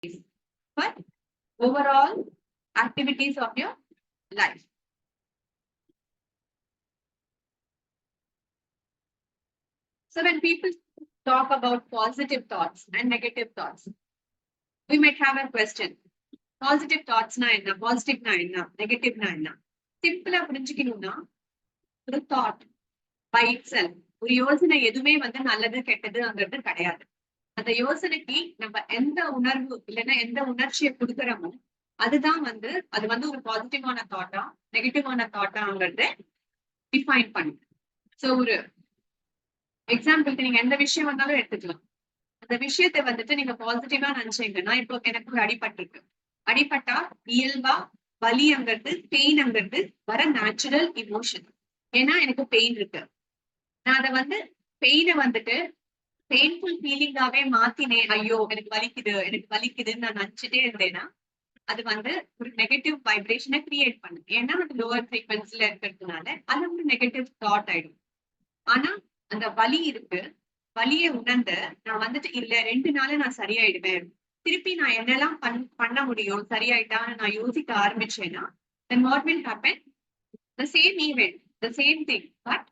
but overall activities of your life. So when people talk about positive thoughts and negative thoughts, we might have a question. Positive thoughts na enna, positive na enna, negative na enna. Simple ah புரிஞ்சிக்கணும்னா ஒரு thought by itself ஒரு யோசனை எதுவுமே வந்து நல்லது கெட்டதுங்கிறது கிடையாது. அந்த யோசனைக்கு நம்ம எந்த உணர்வு இல்லைன்னா எந்த உணர்ச்சியை கொடுக்குறோமோ அதுதான் வந்து அது வந்து ஒரு பாசிட்டிவான தாட்டா நெகட்டிவான தாட்டாங்கிறத டிஃபைன் பண்ணுது. சோ ஒரு எக்ஸாம்பிளுக்கு நீங்க எந்த விஷயம் வந்தாலும் எடுத்துக்கலாம். அந்த விஷயத்தை வந்துட்டு நீங்க பாசிட்டிவா நினைச்சீங்கன்னா, இப்போ எனக்கு ஒரு அடிபட்டிருக்கு. அடிபட்டா இயல்பா வலிங்கிறது பெயின்ங்கிறது வர நேச்சுரல் இமோஷன். ஏன்னா எனக்கு பெயின் இருக்கு. நான் அதை வந்து பெயினை வந்துட்டு பெயின்ஃபுல் ஃபீலிங்காவே மாத்தினேன். ஐயோ எனக்கு வலிக்குதுன்னு நான் நினைச்சிட்டே இருந்தேன்னா அது வந்து ஒரு நெகட்டிவ் வைப்ரேஷனை கிரியேட் பண்ணும். ஏன்னா அது லோவர் ஃப்ரீக்வன்சில இருக்கிறதுனால அது ஒரு நெகட்டிவ் தாட் ஆயிடும். ஆனா அந்த வலி இருக்கு, வலியை உணர்ந்து நான் வந்துட்டு இல்ல 2 நாள்ல நான் சரியாயிடுவேன், திருப்பி நான் என்னெல்லாம் பண்ண முடியும் சரியாயிட்டான்னு நான் யோசிக்க ஆரம்பிச்சேன்னா then what will happen? The same event, the same thing, but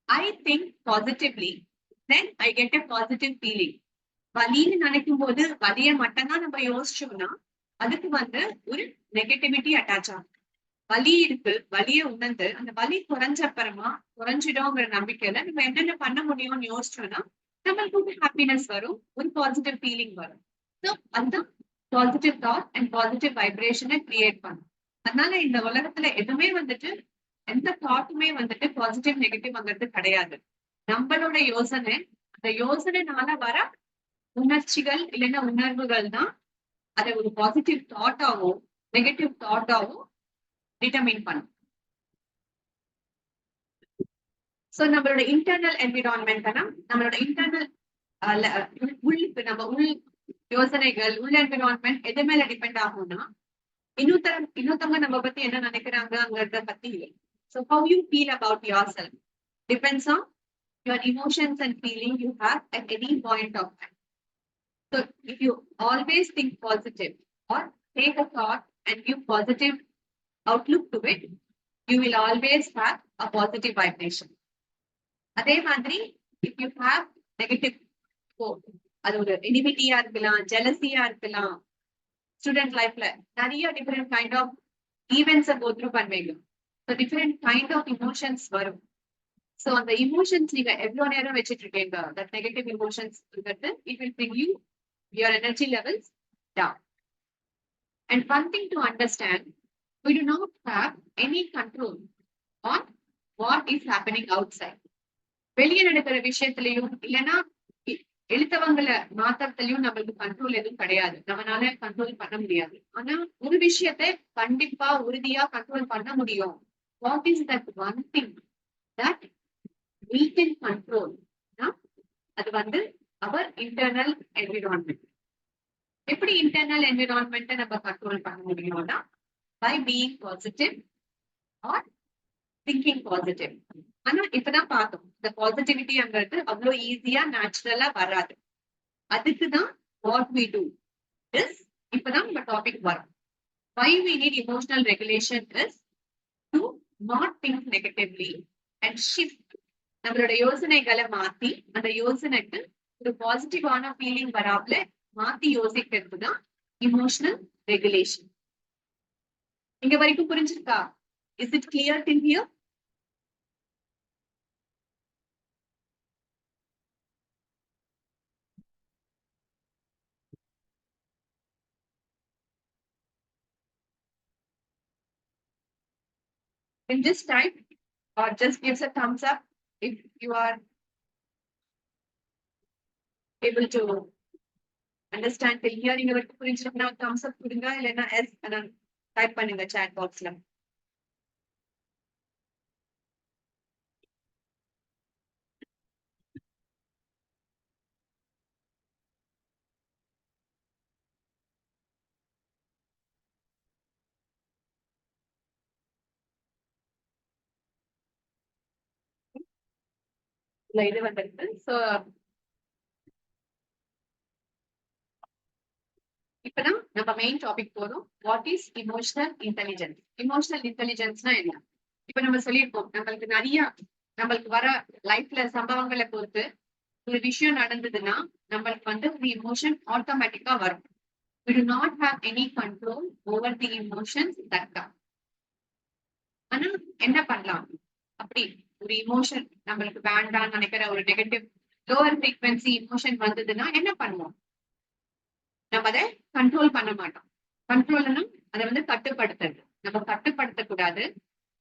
I think positively, then I get a positive feeling. வலின்னு நினைக்கும் போது வலியை மட்டும்தான் நம்ம யோசிச்சோம்னா அதுக்கு வந்து ஒரு நெகட்டிவிட்டி அட்டாச் ஆகும். வலி இருக்கு, வலியை உணர்ந்து அந்த வலி குறைஞ்ச அப்புறமா குறைஞ்சிடும்ங்கிற நம்பிக்கையில நம்ம என்னென்ன பண்ண முடியும்னு யோசிச்சோம்னா நம்மளுக்கு ஒரு ஹாப்பினஸ் வரும், ஒரு பாசிட்டிவ் ஃபீலிங் வரும். ஸோ அதுதான் பாசிட்டிவ் தாட் அண்ட் பாசிட்டிவ் வைப்ரேஷனை கிரியேட் பண்ணும். அதனால இந்த உலகத்துல எதுவுமே வந்துட்டு எந்த தாட்டுமே வந்துட்டு பாசிட்டிவ் நெகட்டிவ்ங்கிறது கிடையாது. நம்மளோட யோசனை, அந்த யோசனைனால வர உணர்ச்சிகள் இல்லைன்னா உணர்வுகள் தான் அதை ஒரு பாசிட்டிவ் தாட்டாவும் நெகட்டிவ் தாட்டாவும் டிட்டர்மைன் பண்ணும். சோ நம்மளோட இன்டர்னல் என்விரான்மெண்ட்னா நம்மளோட இன்டர்னல் நம்ம உள் யோசனைகள் உள் என்விரான்மெண்ட் எது மேல டிபெண்ட் ஆகும்னா இன்னொருத்தவங்க நம்ம பத்தி என்ன நினைக்கிறாங்கிறத பத்தி இல்லை. So how you feel about yourself depends on your emotions and feeling you have at any point of time. So if you always think positive or take a thought and give positive outlook to it, you will always have a positive vibration. அதே மாதிரி if you have negative thought, அது ஒரு எனிமிட்டியா இருக்கலாம், ஜெலசியா இருக்கலாம், student லைஃப்ல நிறைய different kind of ஈவெண்ட்ஸை go through பண்ணுவீங்க. So different kind of emotions வரும். ஸோ அந்த இமோஷன்ஸ் நீங்க எவ்வளவு நேரம் வச்சுட்டு இருக்கீங்க, தட் நெகட்டிவ் இமோஷன்ஸ் இருக்கிறது it will bring you your energy levels down. And one thing to understand, we do not have any control on what is happening outside. வெளியே நடக்கிற விஷயத்திலையும் இல்லைன்னா எழுத்தவங்களை மாத்திரத்திலையும் நம்மளுக்கு கண்ட்ரோல் எதுவும் கிடையாது, நம்மளால கண்ட்ரோல் பண்ண முடியாது. ஆனா ஒரு விஷயத்தை கண்டிப்பா உறுதியா கண்ட்ரோல் பண்ண முடியும். What is that one thing that we can control? அது வந்து அவர் இன்டர்னல் என்விரான்மெண்ட். எப்படி இன்டர்னல் என்விரான்மெண்ட்டை நம்ம கண்ட்ரோல் பண்ண முடியும்னா by being positive or thinking positive. ஆனா இப்பதான் பார்த்தோம் இந்த பாசிட்டிவிட்டிங்கிறது அவ்வளவு ஈஸியா நேச்சுரலா வராது. அதுக்குதான் வாட் வி டூ இஸ் இப்பதான் நம்ம டாபிக் வரும். why we need emotional regulation is to not think negatively and shift. நம்மளோட யோசனைகளை மாத்தி அந்த யோசனைக்கு ஒரு பாசிட்டிவான ஃபீலிங் வராமல மாத்தி யோசிக்கிறது தான் இமோஷனல் ரெகுலேஷன். இங்க வரைக்கும் புரிஞ்சிருக்கா? Is it clear till here? In just type or just gives a thumbs up if you are able to understand till here. நீங்க வரைக்கும் புரிஞ்சிருக்கா? thumbs up கொடுங்க, இல்லைன்னா எஸ் டைப் பண்ணுங்க chat boxல. இது வந்துருக்கு. ஸோ இப்பதான் நம்ம மெயின் டாபிக் போறோம். What is emotional intelligence? Emotional இன்டெலிஜென்ஸ்னா என்ன? இப்ப நம்ம சொல்லியிருக்கோம், நம்மளுக்கு வர லைஃப்ல சம்பவங்களை பொறுத்து ஒரு விஷயம் நடந்ததுன்னா நம்மளுக்கு ஒரு இமோஷன் ஆட்டோமேட்டிக்கா வரும். We do not have any control over the emotions that come. ஆனா என்ன பண்ணலாம்? அப்படி ஒரு இமோஷன் நம்மளுக்கு வேண்டாம்னு நினைக்கிற ஒரு நெகட்டிவ் லோவர் ஃப்ரீக்வன்சி இமோஷன் வந்ததுன்னா என்ன பண்ணுவோம்? நம்ம அதை கண்ட்ரோல் பண்ண மாட்டோம். கண்ட்ரோல்னா அதை கட்டுப்படுத்துறது. நம்ம கட்டுப்படுத்தக்கூடாது,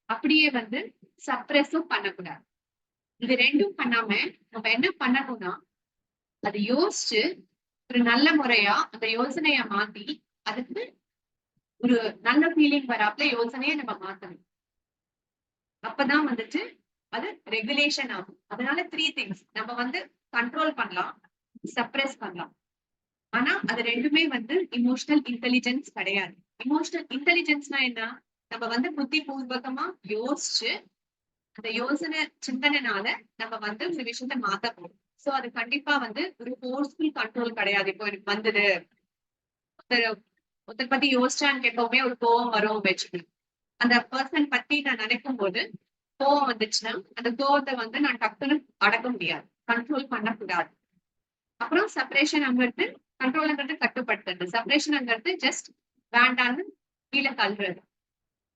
அப்படியே சப்ரெஸும் பண்ணக்கூடாது. இது ரெண்டும் பண்ணாம நம்ம என்ன பண்ணணும்னா, அதை யோசிச்சு ஒரு நல்ல முறையா அந்த யோசனைய மாத்தி அதுக்கு ஒரு நல்ல ஃபீலிங் வராப்ல யோசனையை நம்ம மாத்தணும். அப்பதான் அது ரெகுலேஷன் ஆகும். அதனால 3 திங்ஸ் நம்ம கண்ட்ரோல் பண்ணலாம், சப்ரெஸ் பண்ணலாம். ஆனா அது ரெண்டுமே இமோஷனல் இன்டெலிஜென்ஸ் கிடையாது. இமோஷனல் இன்டெலிஜென்ஸ்னா என்ன? நம்ம புத்தி பூர்வகமா யோசிச்சு அந்த யோசனை சிந்தனைனால நம்ம ஒரு விஷயத்த மாத்த போறோம். சோ அது கண்டிப்பா ஒரு ஃபோர்ஸ்ஃபுல் கண்ட்ரோல் கிடையாது. இப்போ எனக்கு ஒருத்தர் பத்தி யோசிச்சான்னு எப்பவுமே ஒரு கோவம் வரும் வச்சுக்கணும். அந்த பர்சன் பத்தி நான் நினைக்கும் போது கோவம் வந்துச்சுன்னா அந்த கோவத்தை நான் டக்குன்னு அடக்க முடியாது, கண்ட்ரோல் பண்ணக்கூடாது. அப்புறம் செப்பரேஷன் அங்கிறது கண்ட்ரோல்ங்கிறது கட்டுப்படுத்துறது. செப்பரேஷன்ங்கிறது ஜஸ்ட் வேண்டான்னு கீழே தள்ளுறது.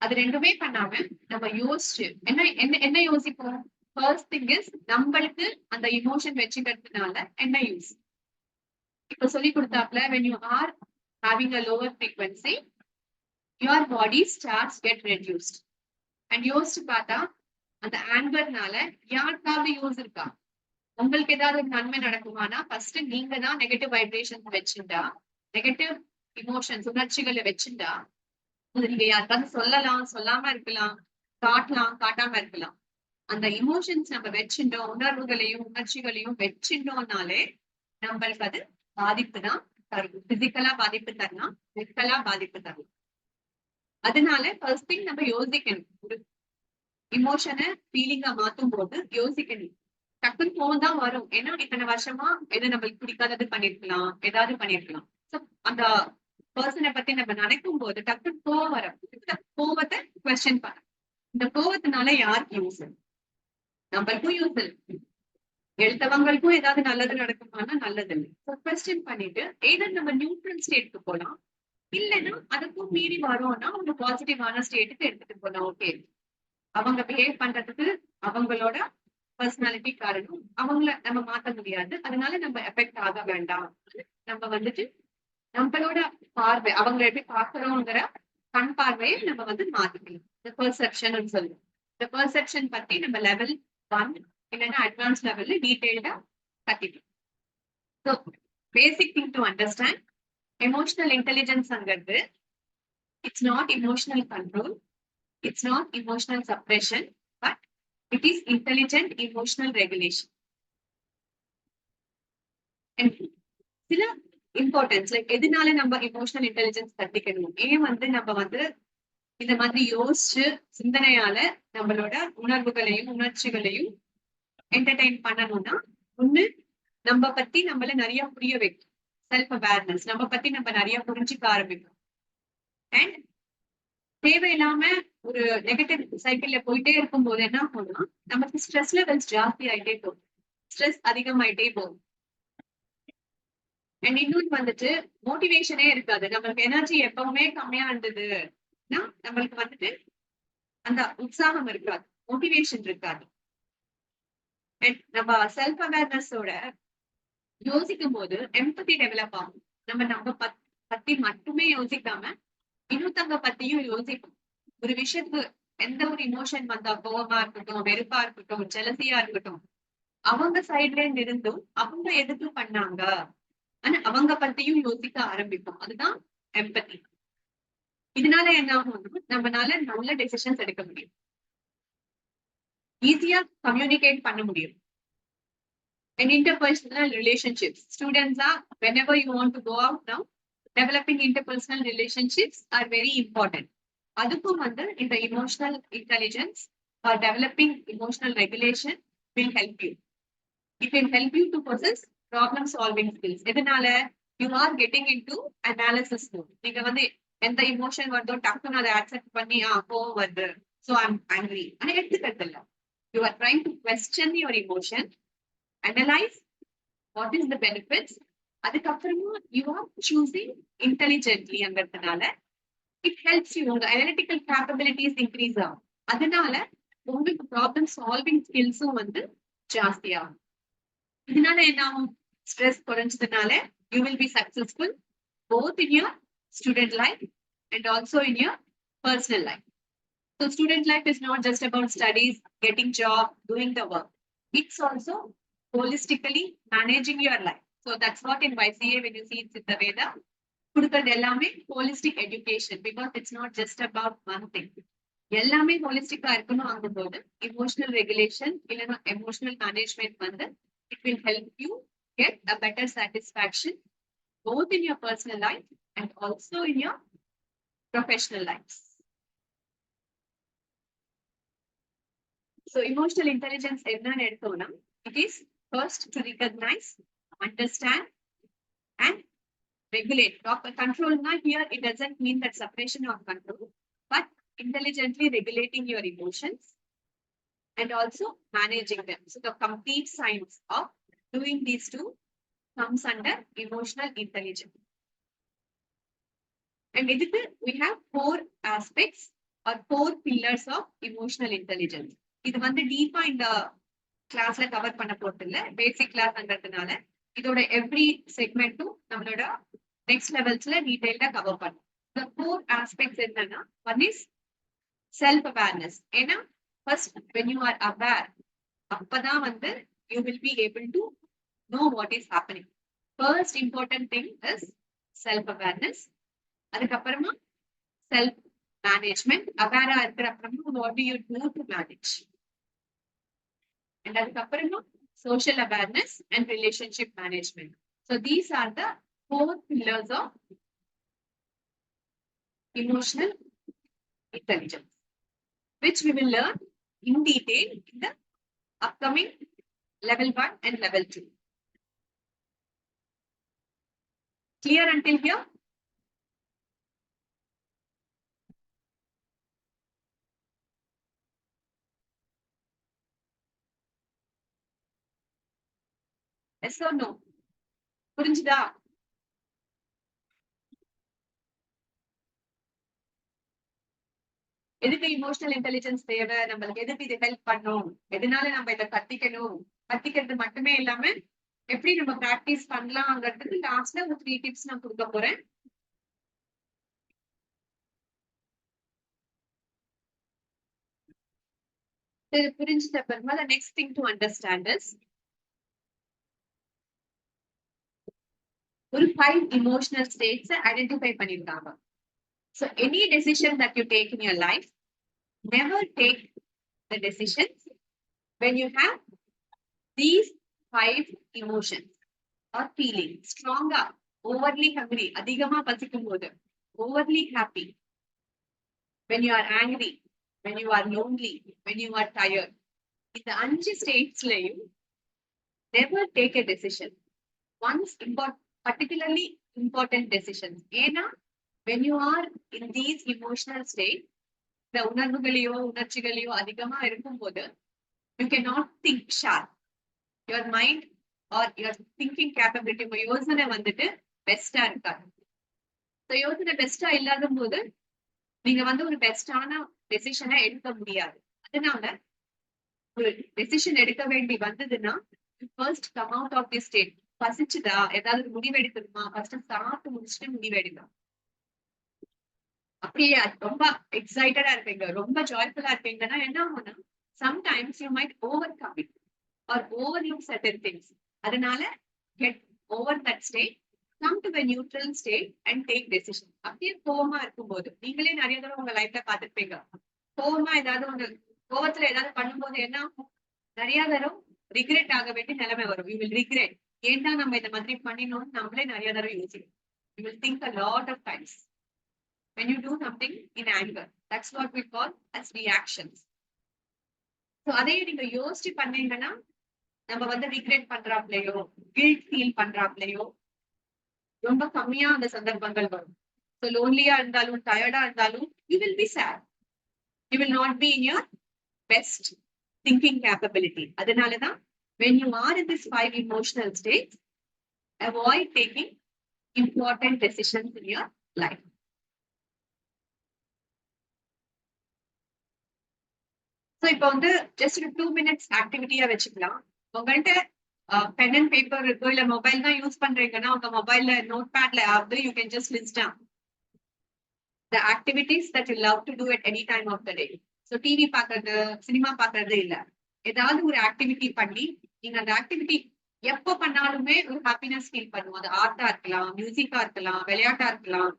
அது ரெண்டுமே பண்ணாம நம்ம யோசிச்சு என்ன யோசிப்போம்? ஃபர்ஸ்ட் திங் இஸ் நம்மளுக்கு அந்த இமோஷன் வச்சுக்கிறதுனால என்ன யூஸ்? இப்ப சொல்லி கொடுத்தாப்ல, when you are having a lower frequency, your body starts get reduced. And யோசிச்சு பார்த்தா அந்த ஆங்கர்னால யாருக்காவது யூஸ் இருக்கா? உங்களுக்கு ஏதாவது ஒரு நன்மை நடக்குமானா ஃபர்ஸ்ட் நீங்க தான் நெகட்டிவ் வைப்ரேஷன் வச்சுட்டா, நெகட்டிவ் இமோஷன்ஸ் உணர்ச்சிகளை வச்சுட்டா நீங்க யாருக்காவது சொல்லலாம், சொல்லாம இருக்கலாம், காட்டலாம், காட்டாம இருக்கலாம். அந்த இமோஷன்ஸ் நம்ம வச்சுட்டோம், உணர்வுகளையும் உணர்ச்சிகளையும் வச்சுட்டோம்னாலே நம்மளுக்கு அது பாதிப்பு தான் தரும். பிசிக்கலா பாதிப்பு தரலாம், மென்டலா பாதிப்பு தரலாம். அதனால ஃபர்ஸ்ட் திங் நம்ம யோசிக்கணும். ஒரு இமோஷனை ஃபீலிங்கா மாத்தும் போது யோசிக்கணும். டக்குன்னு கோவம் தான் வரும். ஏன்னா இத்தனை வருஷமா எது நம்மளுக்கு பிடிக்காதது பண்ணிருக்கலாம், ஏதாவது பண்ணிருக்கலாம். அந்த பர்சனை பத்தி நம்ம நினைக்கும் போது டக்குன்னு கோவம் வரும். கோவத்தை கொஸ்டின் பண்ண, இந்த கோவத்தினால யாருக்கு யூஸ்? நம்மளுக்கும் யூஸ் இல்லை, எழுத்தவங்களுக்கும் ஏதாவது நல்லது நடக்குமானா நல்லது இல்லை. கொஸ்டின் பண்ணிட்டு ஏதாவது நம்ம நியூட்ரல் ஸ்டேட்க்கு போலாம், இல்லைன்னா அதுக்கும் மீறி வரோம்னா அவங்க பாசிட்டிவான ஸ்டேட்டுக்கு எடுத்துட்டு போலாம். ஓகே, அவங்க பிஹேவ் பண்றதுக்கு அவங்களோட பர்சனாலிட்டி காரணம், அவங்கள நம்ம மாத்த முடியாது, அதனால நம்ம எஃபெக்ட் ஆக வேண்டாம். நம்ம நம்மளோட பார்வை, அவங்களை எப்படி பாக்குறோங்கிற கண் பார்வையை நம்ம மாத்திக்கலாம். இந்த பெர்செப்ஷன் சொல்லுவோம். இந்த பெர்செப்ஷன் பத்தி நம்ம லெவல் 1 இல்லைன்னா அட்வான்ஸ் லெவல்ல டீடைல்டா கத்திக்கலாம். So basic thing to understand emotional இன்டெலிஜென்ஸ்ங்கிறது it's not emotional control, it's not emotional suppression, but it is intelligent emotional regulation. சில இம்பார்ட்டன்ஸ் லைக் எதனால நம்ம இமோஷனல் இன்டெலிஜென்ஸ் கத்துக்கணும், ஏன் நம்ம இந்த மாதிரி யோசிச்சு சிந்தனையால நம்மளோட உணர்வுகளையும் உணர்ச்சிகளையும் என்டர்டைன் பண்ணணும்னா, ஒண்ணு நம்ம பத்தி நம்மள நிறைய புரிய வைக்கும், செல்ஃப் அவேர்னஸ், நம்ம பத்தி நம்ம நிறைய புரிஞ்சுக்க ஆரம்பிக்கும். அண்ட் தேவையில்லாம ஒரு நெகட்டிவ் சைக்கிள்ல போயிட்டே இருக்கும் போது என்ன ஆகும்னா நமக்கு ஸ்ட்ரெஸ் லெவல்ஸ் ஜாஸ்தி ஆயிட்டே போகும், ஸ்ட்ரெஸ் அதிகமாயிட்டே போகும். அண்ட் இன்னொன்று மோட்டிவேஷனே இருக்காது. நம்மளுக்கு எனர்ஜி எப்பவுமே கம்மியா இருந்ததுன்னா நம்மளுக்கு அந்த உற்சாகம் இருக்காது, மோட்டிவேஷன் இருக்காது. அண்ட் நம்ம செல்ஃப் அவேர்னஸோட யோசிக்கும் போது எம்பத்தி டெவலப் ஆகும். நம்ம பத்தி மட்டுமே யோசிக்காம இன்னொருத்தவங்க பத்தியும் யோசிப்போம். ஒரு விஷயத்துக்கு எந்த ஒரு இமோஷன் வந்தா, கோவமா இருக்கட்டும், வெறுப்பா இருக்கட்டும், ஜெலசியா இருக்கட்டும், அவங்க சைட்ல இருந்தும் அவங்க எதுக்கு பண்ணாங்க ஆனா அவங்க பத்தியும் யோசிக்க ஆரம்பிப்போம். அதுதான் எம்பத்தி. இதனால என்ன ஆகும், நம்மளால நல்ல டெசிஷன்ஸ் எடுக்க முடியும், ஈஸியா கம்யூனிகேட் பண்ண முடியும். And interpersonal relationships, students are, whenever you want to go out now, developing interpersonal relationships are very important. அதுக்கும் இந்த emotional intelligence or developing emotional regulation will help you. It will help you to possess problem solving skills. எதனால you are getting into analysis mode. நீங்க வந்து எந்த emotion வருதோ டக்குன்னு அதை accept பண்ணி கோவம் வருது, so I'm angry ஆனா எடுத்துக்கிறது இல்ல. You are trying to question your emotion, analyze what is the benefits, அதுக்கப்புறமா you are choosing intelligently அங்கிறதுனால it helps you. உங்க analytical capabilities increase ஆகும். அதனால உங்களுக்கு ப்ராப்ளம் சால்விங் ஸ்கில்ஸும் வந்து ஜாஸ்தியாகும். இதனால என்ன ஆகும்? ஸ்ட்ரெஸ் குறைஞ்சதுனால you will be successful both in your student life and also in your personal life. So student life is not just about studies, getting job, doing the work. It's also holistically managing your life. So that's what in YCA, when you see it's in the Veda, கொடுக்கிறது எல்லாமே holistic education, because it's not just about one thing. எல்லாமே holistic இருக்கணும் ஆகும்போது emotional regulation இல்லைன்னா emotional management வந்து it will help you get a better satisfaction both in your personal life and also in your professional lives. So emotional intelligence என்னன்னு எடுத்தோம்னா, it is first to recognize, understand and regulate. Proper control here, it doesn't mean that separation of control, but intelligently regulating your emotions and also managing them. So the complete science of doing these two comes under emotional intelligence. And we have 4 aspects or 4 pillars of emotional intelligence. இது வந்து டீப்பா இந்த கிளாஸ்ல cover பண்ண போறதில்ல, பேசிக் கிளாஸ்ங்கிறதுனால இதோட every செக்மெண்ட்டும் நம்மளோட next லெவல்ஸ்ல டீடைல்டா cover பண்ணும். The 4 aspects என்னன்னா, one is self awareness. ஏன்னா first when you are aware, அப்பதான் வந்து you will be able to know what is happening. First important thing is self awareness. அதுக்கப்புறமா செல்ஃப் மேனேஜ்மெண்ட். அவேரா இருக்கிற அப்புறமா what do you do to manage? And அதுக்கப்புறமா social awareness and relationship management. So these are the 4 pillars of emotional intelligence, which we will learn in detail in the upcoming level 1 and level 2. Clear until here? Yes or no? புரிஞ்சுதா? எதுக்கு emotional intelligence தேவை, நம்மளுக்கு எதுக்கு இது help பண்ணும், எதனால நம்ம இதை கத்திக்கணும், கத்திக்கிறது மட்டுமே இல்லாம எப்படி நம்ம பிராக்டிஸ் பண்ணலாம்ங்கிறதுக்கு லாஸ்ட்ல ஒரு 3 டிப்ஸ் நான் கொடுக்க போறேன். புரிஞ்சுட்ட அப்புறமா the next thing to understand is ஒரு 5 emotional states ஐடென்டிஃபை பண்ணிருக்காங்க. So any decision that you take in your life, never take the decisions when you have these 5 emotions or feelings. Stronger, overly hungry, அதிகமா பசிக்கும் போது, overly happy, when you are angry, when you are lonely, when you are tired. இந்த 5 ஸ்டேட்ஸ்லயும் never take a decision. Once particularly important decisions. ஏன்னா when you are in these emotional state, இந்த உணர்வுகளையோ உணர்ச்சிகளையோ அதிகமா இருக்கும்போது you cannot think sharp. Your mind or your thinking capability, உங்க யோசனை வந்துட்டு பெஸ்டா இருக்காது. யோசனை பெஸ்டா இல்லாத போது நீங்க வந்து ஒரு பெஸ்டான டெசிஷனை எடுக்க முடியாது. அதனால ஒரு டெசிஷன் எடுக்க வேண்டி வந்ததுன்னா first come out of the state. பசிச்சுதா, ஏதாவது முடிவெடுக்கணுமா, ஃபர்ஸ்ட் சாப்பிட்டு முடிச்சுட்டு முடிவெடுக்கலாம். அப்படியே ரொம்ப எக்ஸைட்டடா இருப்பீங்க, ரொம்ப ஜாய்ஃபுல்லா இருப்பீங்கன்னா என்ன ஆகும்னா, sometimes you might overcome it or overlook certain things. அதனால get over that state, come to the neutral state and take decision. அப்படியே கோவமா இருக்கும்போது, நீங்களே நிறைய தடவை உங்க லைஃப்ல பாத்துருப்பீங்க, கோவமா ஏதாவது ஒண்ணு கோவத்துல ஏதாவது பண்ணும்போது என்ன ஆகும், நிறைய தடவை ரிக்ரெட் ஆக வேண்டிய நிலைமை வரும். யூ வில் ரிக்ரெட், ஏன்டா நம்ம இந்த மாதிரி பண்ணினோம்னு நம்மளே நிறைய தடவை யோசிக்கும். You will think a lot of times when you do something in anger. That's what we call as reactions. So அதே நீங்க யோசிச்சு பண்ணீங்கன்னா, நம்ம வந்து ரிக்ரெட் பண்றாப்லயோ, கில்ட் ஃபீல் பண்றாப்லயோ, ரொம்ப கம்மியா அந்த சந்தர்ப்பங்கள் வரும். ஸோ லோன்லியா இருந்தாலும் டயர்டா இருந்தாலும் you will be sad. You will not be in your best thinking capability. அதனாலதான் when you are in this 5 emotional states, avoid taking important decisions in your life. So இப்போ வந்து just ஒரு 2 minutes ஆக்டிவிட்டியா வச்சுக்கலாம். உங்கள்கிட்ட pen and paper இருக்கோ இல்ல mobile தான் use பண்றீங்கன்னா உங்க மொபைல்ல நோட் பேட்ல ஆகுது, you can just list down the activities that you love to do at any time of the day. So TV பாக்குறது, சினிமா பாக்குறது இல்ல, ஏதாவது ஒரு ஆக்டிவிட்டி பண்ணி நீங்க அந்த ஆக்டிவிட்டி எப்ப பண்ணாலுமே ஒரு ஹாப்பினஸ் ஃபீல் பண்ணுவோம். அது ஆர்ட்டா இருக்கலாம், மியூசிக்கா இருக்கலாம், விளையாட்டா இருக்கலாம்.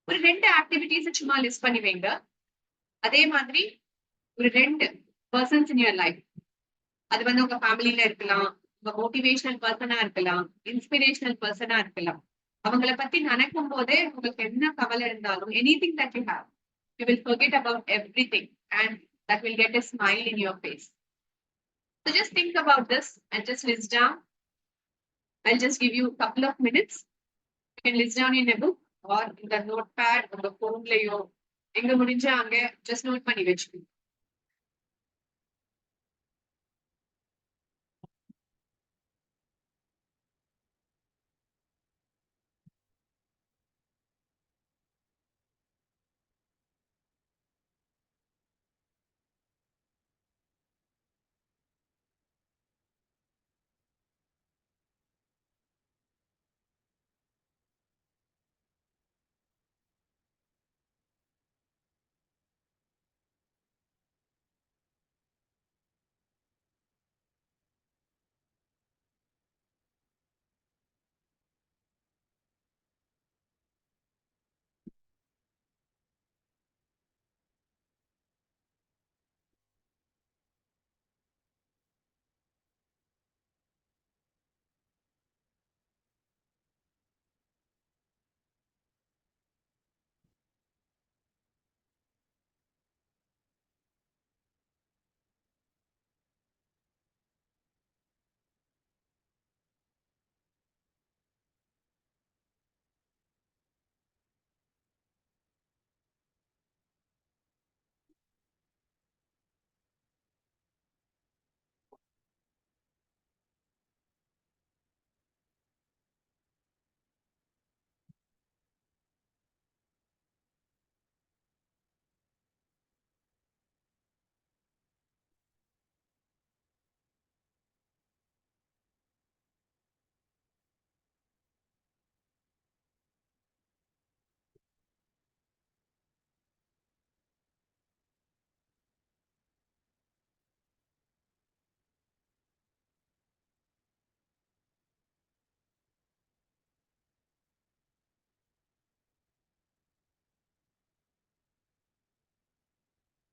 ஒரு 2 ஆக்டிவிட்டிஸ் சும்மா லிஸ்ட் பண்ணி வைங்க. அதே மாதிரி ஒரு 2 பர்சன்ஸ் இன் யுவர் லைஃப், அது வந்து உங்க ஃபேமிலில இருக்கலாம், உங்க மோட்டிவேஷனல் பர்சனா இருக்கலாம், இன்ஸ்பிரேஷனல் பர்சனா இருக்கலாம். அவங்கள பத்தி நினைக்கும் போதே உங்களுக்கு என்ன கவலை இருந்தாலும் anything that you have, you will forget about everything and that will get a smile in your face. So just think about this and just list down. I'll just give you a couple of minutes. You can list down in a book or in the notepad or the phone layo. எங்க முடிஞ்சா அங்க just note பண்ணி வச்சுக்கோங்க.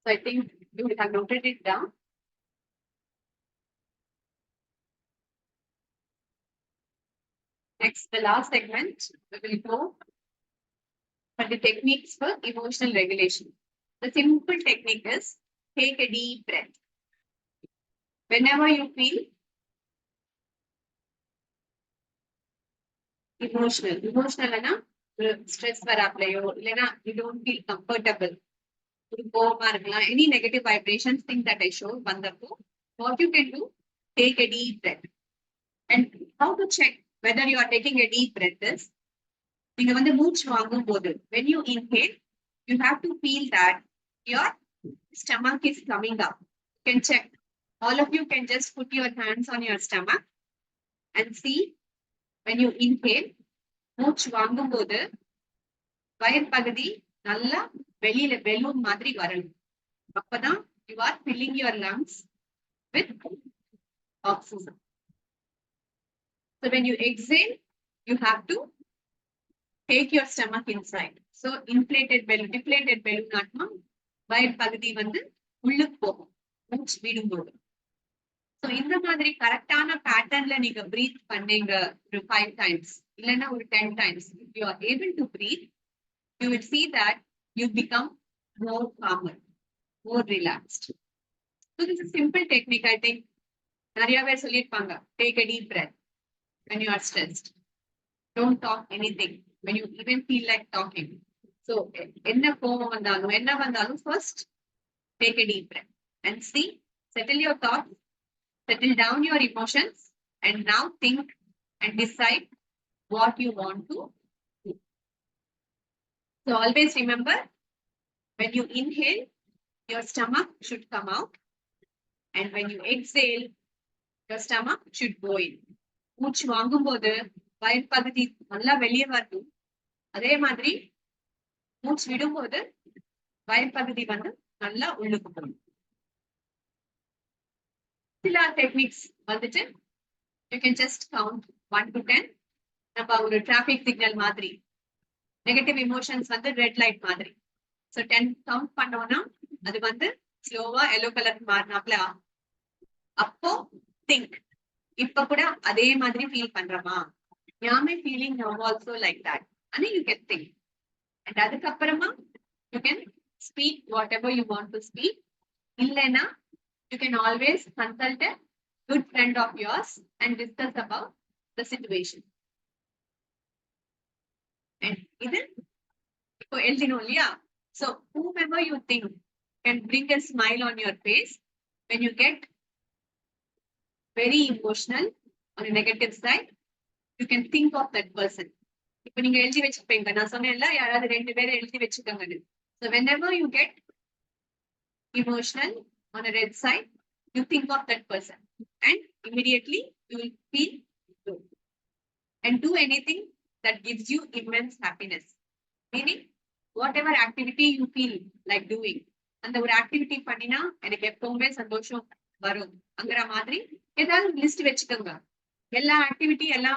So I think you would have noted it down. Next, the last segment, we will go for the techniques for emotional regulation. The simple technique is take a deep breath. Whenever you feel emotional னா stress வராப்லையோ இல்லைன்னா you don't feel comfortable, ஒரு கோவமா இருக்கலாம், any negative vibrations thing that I show வந்தப்போ what you can do, take a deep breath. And how to check whether you are taking a deep breath is, நீங்க வந்து மூச்சு வாங்கும் போது when you inhale, you have to feel that your stomach is coming up. You can check. All of you can just put your hands on your stomach and see when you inhale, மூச்சு வாங்கும் போது வயிறு பகுதி நல்லா வெளியில balloon மாதிரி வரணும். அப்பதான் you are filling your lungs with oxygen. So when you exhale, you have to take your stomach inside. So inflated balloon, deflated balloon ஆட்மா வயிறு பகுதி வந்து உள்ளுக்கு போகும் மூச்சு விடும்போது. So இந்த மாதிரி கரெக்டான பேட்டர்ன்ல நீங்க பிரீத் பண்ணீங்க ஒரு 5 times இல்லைன்னா ஒரு 10 times, if you are able to breathe, you will see that you become more calmer, more relaxed. So this is a simple technique. I think நிறைய பேர் சொல்லியிருப்பாங்க, take a deep breath when you are stressed. Don't talk anything when you even feel like talking. So enna கோவம் வந்தாலும் என்ன வந்தாலும் first take a deep breath and see, settle your thoughts, settle down your emotions, and now think and decide what you want to do. So always remember, when you inhale, your stomach should come out, and when you exhale, your stomach should go in. மூச்சு வாங்கும்போது வயிறு பகுதி நல்லா வெளியே வரணும். அதே மாதிரி மூச்சு விடும்போது வயிறு பகுதி வந்து நல்லா உள்ளுக்கு போகணும். சில டெக்னிக்ஸ் வந்துட்டு you can just count 1 to 10. நம்ம ஒரு டிராபிக் சிக்னல் மாதிரி, நெகட்டிவ் எமோஷன்ஸ் வந்து ரெட் லைட் மாதிரி. ஸோ 10 கவுண்ட் பண்ணோம்னா அது வந்து ஸ்லோவா எல்லோ கலர் மாறினாப்ல. அப்போ திங்க், இப்ப கூட அதே மாதிரி ஃபீல் பண்றோமா, யாமே feeling now also like that, and you can think. And அதுக்கப்புறமா you can speak whatever you want to speak. இல்லைன்னா you can always consult a good friend of yours and discuss about the situation. And இது இப்போ எழுதினோம் இல்லையா? So whomever you think can bring a smile on your face when you get very emotional on a negative side. You can think of that person. இப்ப நீங்க எழுதி வச்சுப்பீங்க, நான் சொன்னேன்ல யாராவது 2 பேரை எழுதி வச்சுக்கோங்க. So whenever you get emotional on a red side, you think of that person and immediately you will feel good. And do anything that gives you immense happiness. Meaning, whatever activity you feel like doing, அந்த ஒரு activity பண்ணினா எனக்கு எப்பவுமே சந்தோஷம் வரும் அங்கிற மாதிரி ஏதாவது list வச்சுக்கோங்க. எல்லா ஆக்டிவிட்டி எல்லா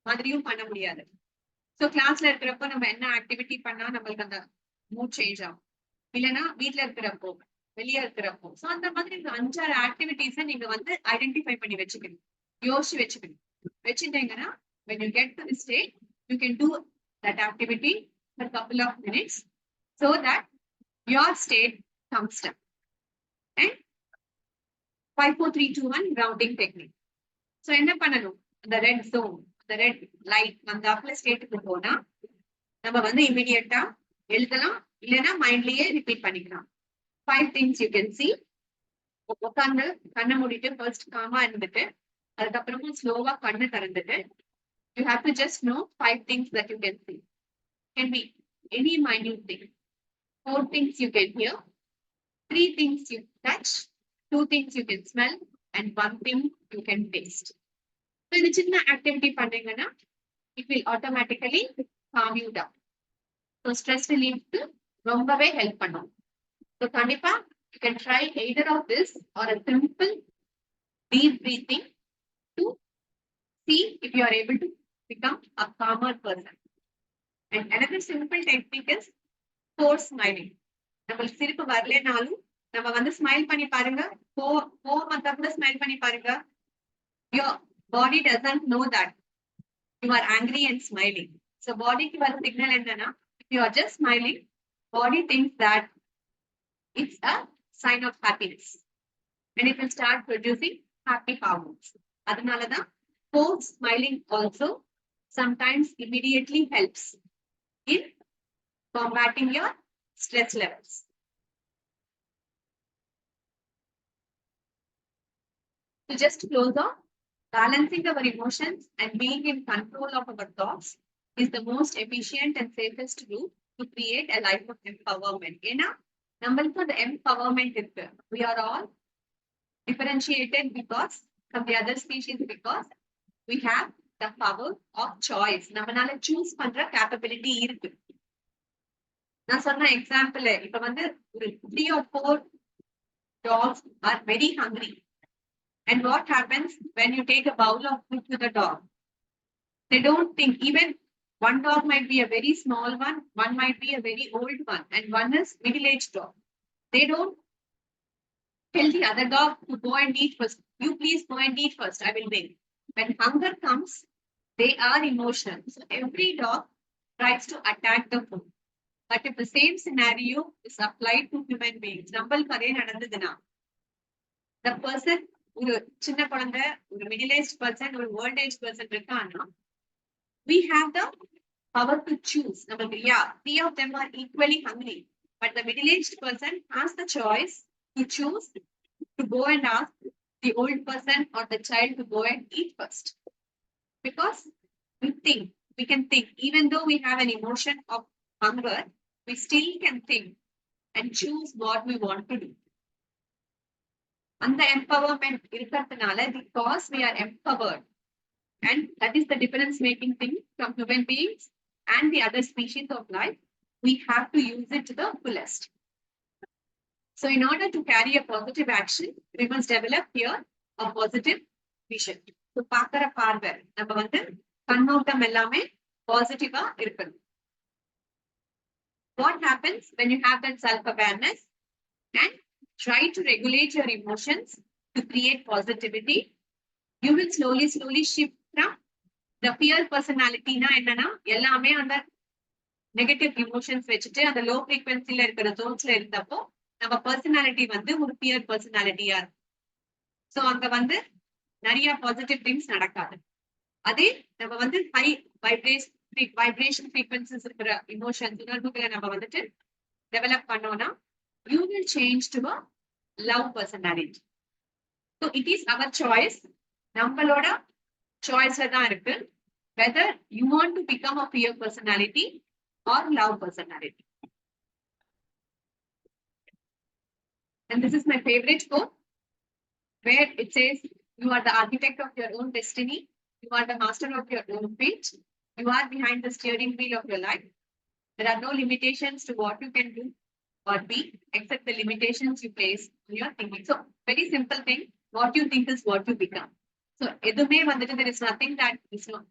மாதிரியும் பண்ண முடியாது. ஸோ கிளாஸ்ல இருக்கிறப்போ நம்ம என்ன ஆக்டிவிட்டி பண்ணா நம்மளுக்கு அந்த மூட் சேஞ்ச் ஆகும், இல்லைன்னா வீட்டுல இருக்கிறப்போ வெளியே இருக்கிறப்போ. ஸோ அந்த மாதிரி 5-6 ஆக்டிவிட்டிஸை நீங்க வந்து ஐடென்டிஃபை பண்ணி வச்சுக்கணும், யோசிச்சு வச்சுக்கணும். வச்சுட்டீங்கன்னா when you get to the state, you can do that activity for a couple of minutes so that your state comes down. And 5 4 3 2 1 grounding technique. So என்ன பண்ணணும், the red zone, the red light அந்த அப்பல ஸ்டேட்டுக்கு போனா நம்ம வந்து இமிடியேட்டா எழுதலாம், இல்லைன்னா மைண்ட்லயே ரிப்பீட் பண்ணிக்கலாம். 5 things you can see. உட்கார்ந்து கண்ணை மூடிட்டு ஃபர்ஸ்ட் காமா இருந்துட்டு அதுக்கப்புறமா ஸ்லோவா கண்ணு திறந்துட்டு you have to just know 5 things that you can see. Can be any minute thing. 4 things you can hear, 3 things you touch, 2 things you can smell, and 1 thing you can taste. So இந்த சின்ன activity பண்ணீங்கன்னா it will automatically calm you down. So stress relief ரொம்பவே help பண்ணும். So கண்டிப்பா you can try either of this or a simple deep breathing to see if you are able to become a calmer person. And another simple technique is force smiling. நம்மளுக்கு சிரிப்பு வரலனாலும் நம்ம வந்து smile பண்ணி பாருங்க. கோவம் வந்தா கூட ஸ்மைல் பண்ணி பாருங்க. Your body doesn't know that you are angry and smiling. So bodyக்கு வர சிக்னல் என்னன்னா, if you are just smiling, body thinks that it's a sign of happiness and it will start producing happy hormones. அதனாலதான் force smiling also sometimes immediately helps in combating your stress levels. To just close off, balancing our emotions and being in control of our thoughts is the most efficient and safest route to create a life of empowerment. ஏன்னா நம்மளுக்கு அந்த empowerment இருக்கு. We are all differentiated because from the other species because we have the power of choice. நம்மனால choose பண்ற capability இருக்கு. நான் சொன்ன example, இப்ப வந்து ஒரு 3 or 4 dogs are very hungry. And what happens when you take a bowl of food to the dog? They don't think, even one dog might be a very small one might be a very old one, and one is middle-aged dog. They don't tell the other dog to go and eat first. You please go and eat first, I will wait. When hunger comes, they are emotional. So every dog tries to attack the food. But if the same scenario is applied to human beings, நம்மளுக்கு அதே நடந்ததுன்னா, the person, ஒரு சின்ன குழந்தை, ஒரு middle age person, ஒரு old age person இருக்கான்னா, we have the power to choose. Yeah, three of them are equally hungry, but the middle-aged person has the choice to choose to go and ask the old person or the child to go and eat first. Because we can think, even though we have an emotion of hunger, we still can think and choose what we want to do. And the empowerment because we are empowered. And that is the difference making thing from human beings and the other species of life. We have to use it to the fullest. So in order to carry a positive action, we must develop here a positive vision. So பார்க்கிற பார்வை நம்ம வந்து கண்ணோட்டம் எல்லாமே பாசிட்டிவா இருக்கணும். What happens when you have that self-awareness and try to regulate your emotions to create positivity? You will slowly shift from the fear personality na என்னன்னா எல்லாமே அந்த நெகட்டிவ் இமோஷன்ஸ் வச்சுட்டு அந்த லோ ஃப்ரீக்வன்சில இருக்கிற ஜோன்ஸ்ல இருந்தப்போ நம்ம பர்சனாலிட்டி வந்து ஒரு பியர் பர்சனாலிட்டியா இருக்கும். சோ அங்க வந்து நிறைய பாசிட்டிவ் திங்ஸ் நடக்காது. அதே நம்ம வந்து ஹை வைப்ரேஷன் ஃப்ரீக்வன்சிஸ் இருக்கிற இமோஷன்ஸ் உணர்வுகளை நம்ம வந்துட்டு டெவலப் பண்ணோம்னா you will change to a love personality. So it is our choice, நம்மளோட சாய்ஸ்ல தான் இருக்கு whether you want to become a fear personality or love personality. And this is my favorite quote, where it says, you are the architect of your own destiny. You are the master of your own fate. You are behind the steering wheel of your life. There are no limitations to what you can do or be, except the limitations you place in your thinking. So, very simple thing. What you think is what you become. So, எதுவுமே வந்துட்டு there is nothing that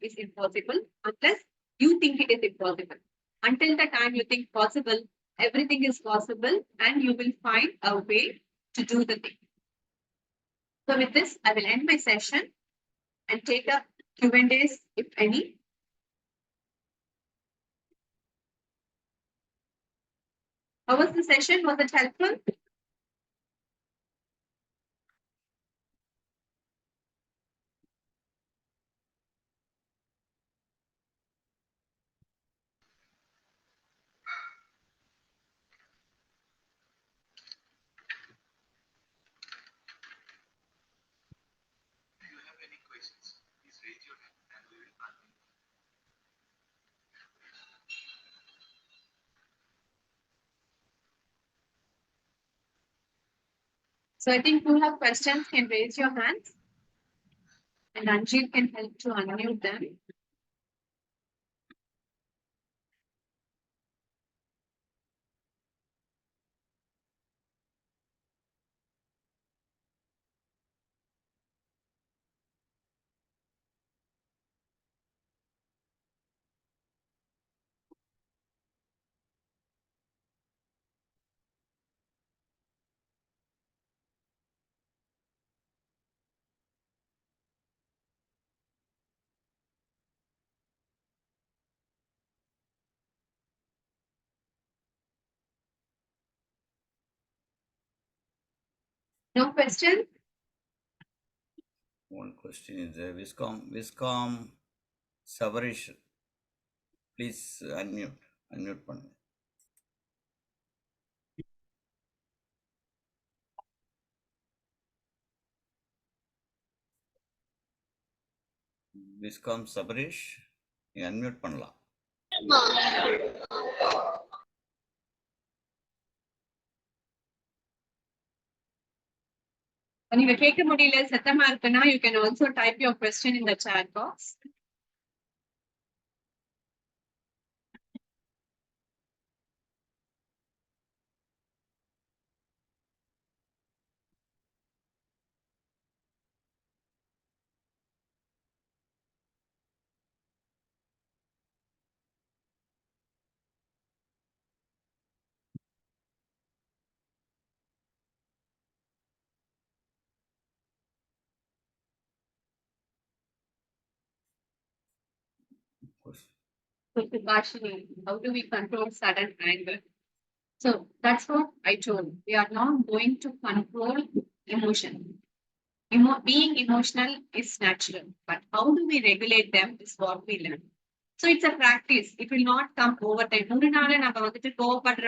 is impossible unless you think it is impossible. Until the time you think possible, everything is possible and you will find a way to do the thing. So with this, I will end my session and take up Q&As if any. How was the session? Was it helpful? So I think who have questions can raise your hands and Anjit can help to unmute them. No question? One question is there. Viscom Savarish. Please unmute. Unmute பண்ணுங்க. Viscom Savarish. unmute பண்ணலாம். நீங்க கேட்க முடியல சத்தமா இருக்குன்னா you can also type your question in the chat box. So Subhashini, how do we control sudden anger? So that's what I told. We are not going to control emotion. Being emotional is natural, but how do we regulate them is what we learn. So it's a practice. It will not come over time. ஒரு நாள் நம்ம வந்துட்டு கோவப்படுற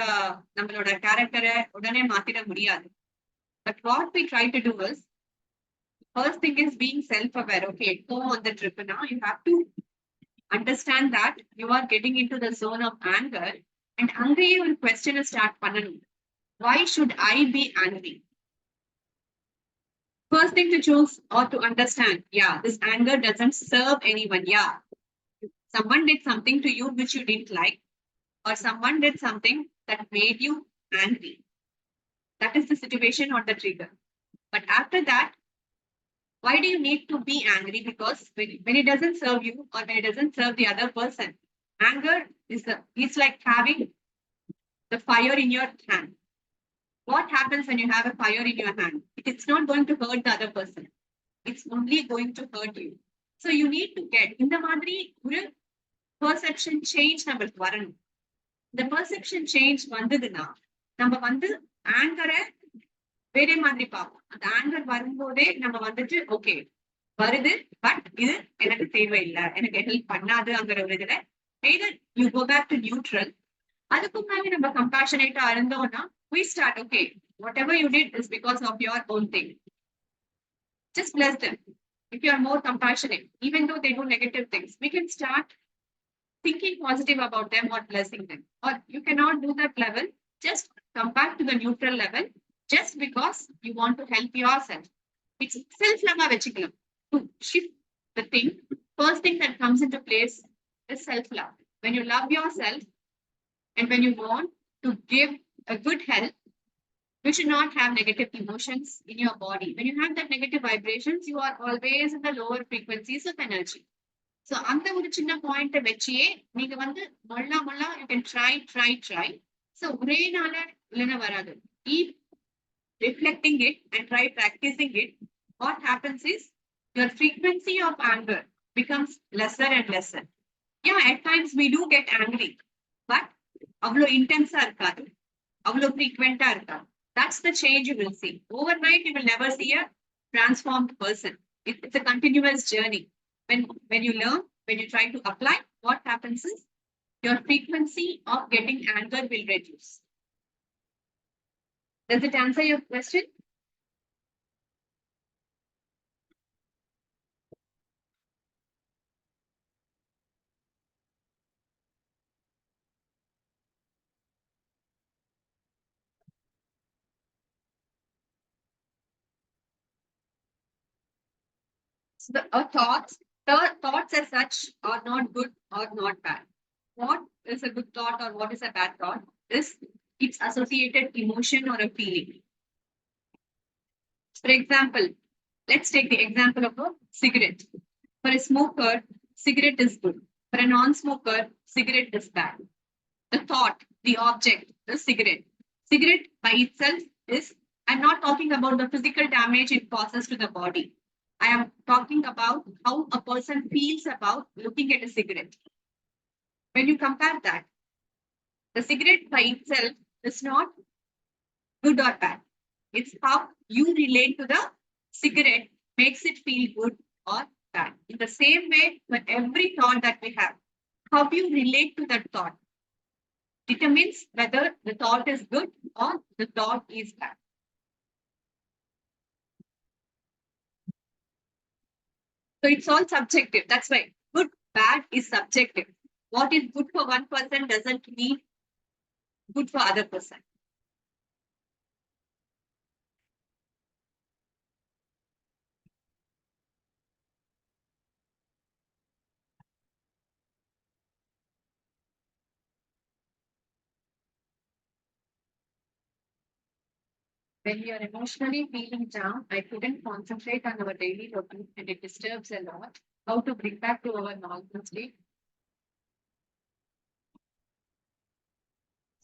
நம்மளோட கேரக்டரை உடனே மாத்திட முடியாது. But what we try to do is, first thing is being self-aware. Okay, go on the trip now. You have to understand that you are getting into the zone of anger. And angry ஒரு question start பண்ணணும். Why should I be angry? First thing to choose or to understand, yeah, this anger doesn't serve anyone. Yeah, someone did something to you which you didn't like, or someone did something that made you angry. That is the situation or the trigger. But after that, why do you need to be angry? Because when it doesn't serve you or when it doesn't serve the other person, anger it's like having the fire in your hand. What happens when you have a fire in your hand? It's not going to hurt the other person. It's only going to hurt you. So you need to get in the மாதிரி ஒரு perception change நம்மளுக்கு வரணும். The perception change வந்ததுன்னா நம்ம வந்து ஆங்கரை வேற மாதிரி பார்ப்போம். அந்த ஆங்கர் வரும்போதே நம்ம வந்துட்டு ஓகே வருது, பட் இது எனக்கு தேவையில்லை, எனக்கு ஹெல்ப் பண்ணாதுங்கிற ஒரு இதுல either you go back to neutral. அதுக்கு முன்னாடி நம்ம கம்பேஷனேட்டா இருந்தோம்னா we start, okay, whatever you did is because of your own thing. Just bless them. If you are more compassionate, even though they do negative things, we can start thinking positive about them or blessing them. Or you cannot do that level, just come back to the neutral level just because you want to help yourself. It's self-love vechikalam. To shift the thing, first thing that comes into place is self-love. When you love yourself and when you want to give a good help, you should not have negative emotions in your body. When you have that negative vibrations, you are always in the lower frequencies of energy. So அந்த ஒரு சின்ன பாயிண்ட வச்சே நீங்க வந்து Molla you can try. So ஒரே நாள இல்லைன்னா வராது. Keep reflecting it and try practicing it. What happens is your frequency of anger becomes lesser and lesser. Yeah, at times we do get angry, but அவ்வளோ இன்டென்ஸா இருக்காது, அவ்வளோ frequent-ஆ இருக்காது. That's the change you will see. Overnight, you will never see a transformed person. It's a continuous journey. When you learn, when you try to apply, what happens is your frequency of getting anger will reduce. Does it answer your question? So thoughts as such are not good or not bad. What is a good thought or what is a bad thought is its associated emotion or a feeling. For example, let's take the example of a cigarette. For a smoker, cigarette is good. For a non-smoker, cigarette is bad. The thought, the object, the cigarette. Cigarette by itself is, I'm not talking about the physical damage it causes to the body. I am talking about how a person feels about looking at a cigarette. When you compare that, the cigarette by itself is not good or bad. It's how you relate to the cigarette makes it feel good or bad. In the same way, for every thought that we have, how you relate to that thought determines whether the thought is good or the thought is bad. So it's all subjective. That's why good, bad is subjective. What is good for one person doesn't mean good for other person. When we are emotionally feeling down, I couldn't concentrate on our daily routine and it disturbs a lot. How to bring back to our normal state?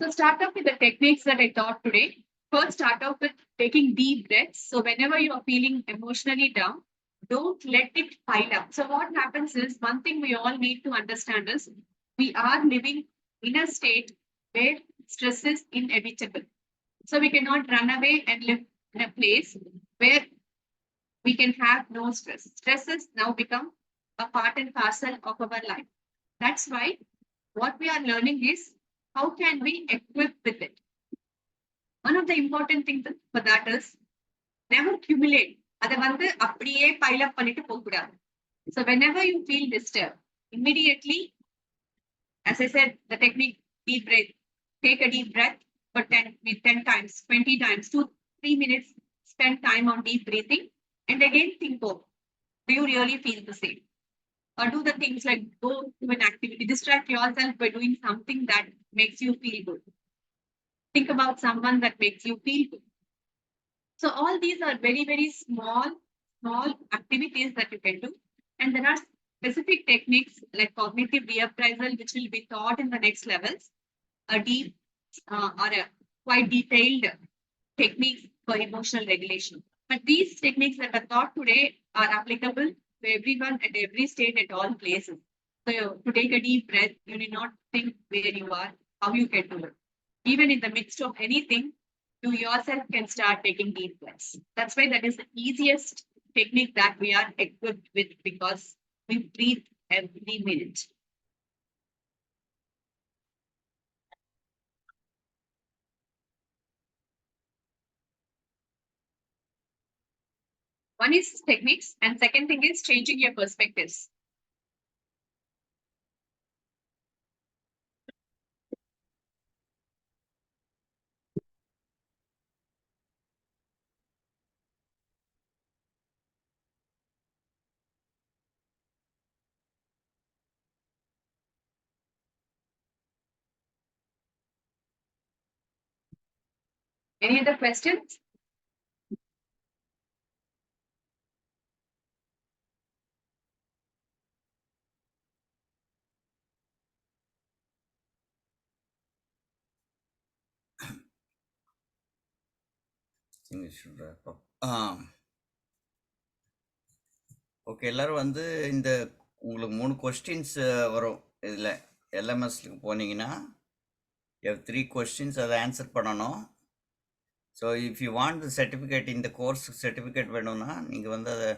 So start off with the techniques that I taught today. First, start off with taking deep breaths. So whenever you are feeling emotionally down, don't let it pile up. So what happens is, one thing we all need to understand is we are living in a state where stress is inevitable. So we cannot run away and live in a place where we can have no stress. Stress has now become a part and parcel of our life. That's why what we are learning is how can we equip with it. One of the important things for that is never accumulate. அதை வந்து அப்படியே pile up பண்ணிட்டு போக கூடாது. So whenever you feel disturbed, immediately, as I said, the technique, deep breath, take a deep breath for 10 times, 20 times, 2-3 minutes, spend time on deep breathing, and again think over. Do you really feel the same? Or do the things like go to an activity, distract yourself by doing something that makes you feel good. Think about someone that makes you feel good. So all these are very, very small activities that you can do. And there are specific techniques like cognitive reappraisal, which will be taught in the next levels, a deep or a quite detailed techniques for emotional regulation. But these techniques that are taught today are applicable to everyone at every stage, at all places. So to take a deep breath, you need not think where you are, how you can do it. Even in the midst of anything, you yourself can start taking deep breaths. That's why that is the easiest technique that we are equipped with, because we breathe every minute. One is techniques, and second thing is changing your perspectives. Any other questions? I think we should wrap up. Okay, எல்லோரும் வந்து இந்த உங்களுக்கு 3 questions வரும். இதில் எல்எம்எஸ்க்கு போனீங்கன்னா you have 3 questions, அதை answer பண்ணணும். So if you want the certificate, இந்த கோர்ஸ் சர்டிஃபிகேட் வேணும்னா நீங்கள் வந்து அதை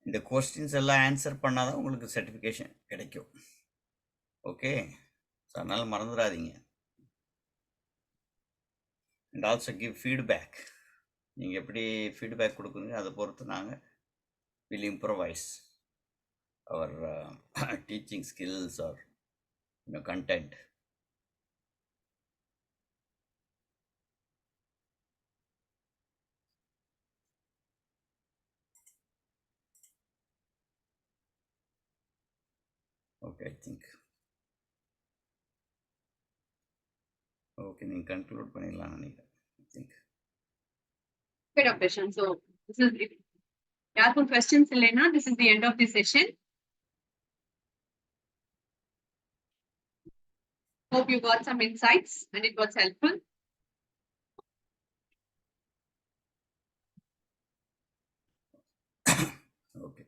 இந்த கொஸ்டின்ஸ் எல்லாம் ஆன்சர் பண்ணால் தான் உங்களுக்கு சர்டிஃபிகேஷன் கிடைக்கும். ஓகே, ஸோ அதனால் மறந்துடாதீங்க. And also give feedback. நீங்கள் எப்படி ஃபீட்பேக் கொடுக்குறீங்க அதை பொறுத்து நாங்கள் will improvise our teaching skills or content. Okay, I think. Okay, you conclude பண்ணிடலாம் நினைக்கிறேன். I think. Okay, Dr. Shan. So this is it. Yaar questions illena, this is the end of the session. Hope you got some insights and it was helpful. Okay.